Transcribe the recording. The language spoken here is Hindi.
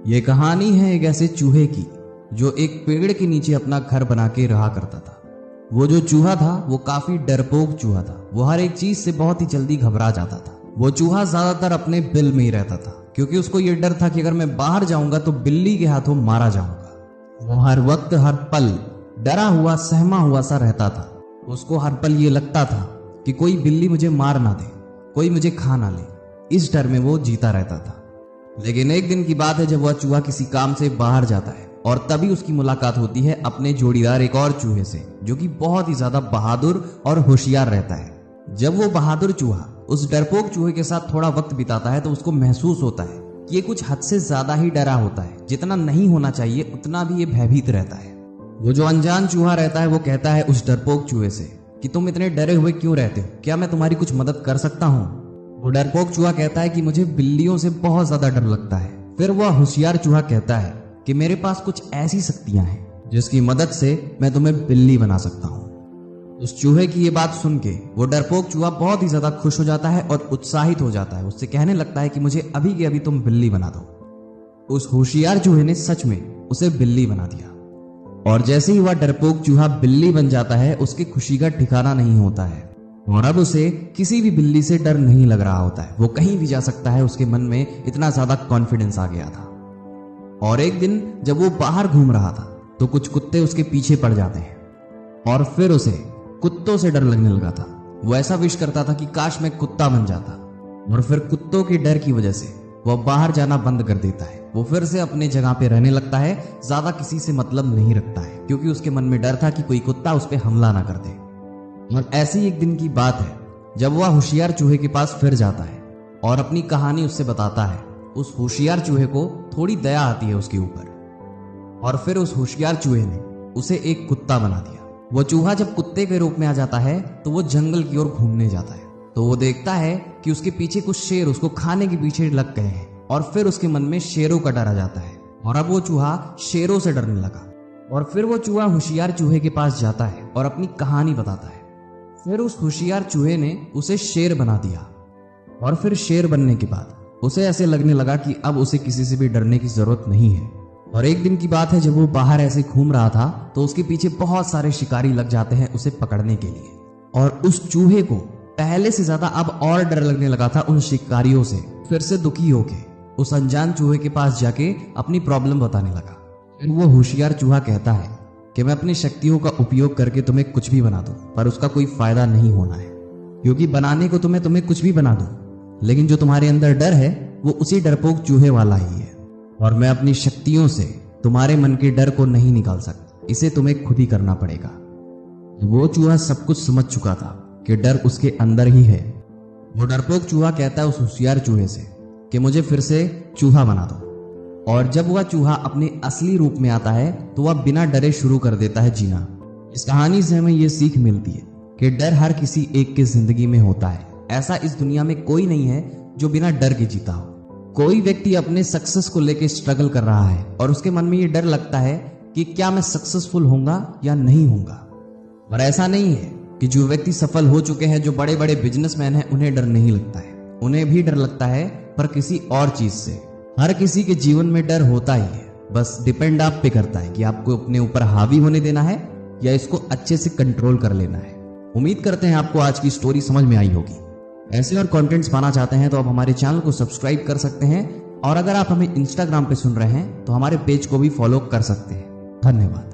ये कहानी है एक ऐसे चूहे की जो एक पेड़ के नीचे अपना घर बना के रहा करता था। वो जो चूहा था वो काफी डरपोक चूहा था। वो हर एक चीज से बहुत ही जल्दी घबरा जाता था। वो चूहा ज्यादातर अपने बिल में ही रहता था क्योंकि उसको ये डर था कि अगर मैं बाहर जाऊंगा तो बिल्ली के हाथों मारा जाऊंगा। वो हर वक्त हर पल डरा हुआ सहमा हुआ सा रहता था। उसको हर पल ये लगता था कि कोई बिल्ली मुझे मार ना दे, कोई मुझे खा ना ले। इस डर में वो जीता रहता था। लेकिन एक दिन की बात है जब वह चूहा किसी काम से बाहर जाता है और तभी उसकी मुलाकात होती है अपने जोड़ीदार एक और चूहे से जो कि बहुत ही ज्यादा बहादुर और होशियार रहता है। जब वो बहादुर चूहा उस डरपोक चूहे के साथ थोड़ा वक्त बिताता है तो उसको महसूस होता है कि ये कुछ हद से ज्यादा ही डरा होता है। जितना नहीं होना चाहिए उतना भी ये भयभीत रहता है। वो जो अनजान चूहा रहता है वो कहता है उस डरपोक चूहे से कि तुम इतने डरे हुए क्यों रहते हो, क्या मैं तुम्हारी कुछ मदद कर सकता हूँ। वो डरपोक चूहा कहता है कि मुझे बिल्लियों से बहुत ज्यादा डर लगता है। फिर वह होशियार चूहा कहता है कि मेरे पास कुछ ऐसी शक्तियां हैं जिसकी मदद से मैं तुम्हें बिल्ली बना सकता हूँ। उस चूहे की ये बात सुन के वो डरपोक चूहा बहुत ही ज्यादा खुश हो जाता है और उत्साहित हो जाता है। उससे कहने लगता है कि मुझे अभी के अभी तुम बिल्ली बना दो। उस होशियार चूहे ने सच में उसे बिल्ली बना दिया और जैसे ही वह डरपोक चूहा बिल्ली बन जाता है उसकी खुशी का ठिकाना नहीं होता है और अब उसे किसी भी बिल्ली से डर नहीं लग रहा होता है। वो कहीं भी जा सकता है। उसके मन में इतना ज्यादा कॉन्फिडेंस आ गया था। और एक दिन जब वो बाहर घूम रहा था तो कुछ कुत्ते उसके पीछे पड़ जाते हैं और फिर उसे कुत्तों से डर लगने लगा था। वो ऐसा विश करता था कि काश मैं कुत्ता बन जाता। और फिर कुत्तों के डर की वजह से वह बाहर जाना बंद कर देता है। वो फिर से अपने जगह पे रहने लगता है। ज्यादा किसी से मतलब नहीं रखता है क्योंकि उसके मन में डर था कि कोई कुत्ता उस पर हमला ना कर दे। और ऐसी एक दिन की बात है जब वह होशियार चूहे के पास फिर जाता है और अपनी कहानी उससे बताता है। उस होशियार चूहे को थोड़ी दया आती है उसके ऊपर और फिर उस होशियार चूहे ने उसे एक कुत्ता बना दिया। वो चूहा जब कुत्ते के रूप में आ जाता है तो वो जंगल की ओर घूमने जाता है तो वो देखता है कि उसके पीछे कुछ शेर उसको खाने के पीछे लग गए हैं और फिर उसके मन में शेरों का डर आ जाता है और अब वो चूहा शेरों से डरने लगा। और फिर वो चूहा होशियार चूहे के पास जाता है और अपनी कहानी बताता है। फिर उस होशियार चूहे ने उसे शेर बना दिया और फिर शेर बनने के बाद उसे ऐसे लगने लगा कि अब उसे किसी से भी डरने की जरूरत नहीं है। और एक दिन की बात है जब वो बाहर ऐसे घूम रहा था तो उसके पीछे बहुत सारे शिकारी लग जाते हैं उसे पकड़ने के लिए। और उस चूहे को पहले से ज्यादा अब और डर लगने लगा था उन शिकारियों से। फिर से दुखी होके उस अनजान चूहे के पास जाके अपनी प्रॉब्लम बताने लगा। फिर वो होशियार चूहा कहता है कि मैं अपनी शक्तियों का उपयोग करके तुम्हें कुछ भी बना दूं पर उसका कोई फायदा नहीं होना है क्योंकि बनाने को तुम्हें कुछ भी बना दूं लेकिन जो तुम्हारे अंदर डर है वो उसी डरपोक चूहे वाला ही है और मैं अपनी शक्तियों से तुम्हारे मन के डर को नहीं निकाल सकता। इसे तुम्हें खुद ही करना पड़ेगा। वो चूहा सब कुछ समझ चुका था कि डर उसके अंदर ही है। वो डरपोक चूहा कहता है उस होशियार चूहे से कि मुझे फिर से चूहा बना दो। और जब वह चूहा अपने असली रूप में आता है तो वह बिना डरे शुरू कर देता है जीना। इस कहानी से हमें यह सीख मिलती है कि डर हर किसी एक की जिंदगी में होता है। ऐसा इस दुनिया में कोई नहीं है जो बिना डर के जीता हो। कोई व्यक्ति अपने सक्सेस को लेकर स्ट्रगल कर रहा है और उसके मन में ये डर लगता है कि क्या मैं सक्सेसफुल होऊंगा या नहीं होऊंगा। और ऐसा नहीं है कि जो व्यक्ति सफल हो चुके हैं, जो बड़े बड़े बिजनेसमैन हैं, उन्हें डर नहीं लगता है। उन्हें भी डर लगता है पर किसी और चीज से। हर किसी के जीवन में डर होता ही है, बस डिपेंड आप पे करता है कि आपको अपने ऊपर हावी होने देना है या इसको अच्छे से कंट्रोल कर लेना है। उम्मीद करते हैं आपको आज की स्टोरी समझ में आई होगी। ऐसे और कंटेंट्स पाना चाहते हैं तो आप हमारे चैनल को सब्सक्राइब कर सकते हैं और अगर आप हमें इंस्टाग्राम पे सुन रहे हैं तो हमारे पेज को भी फॉलो कर सकते हैं। धन्यवाद।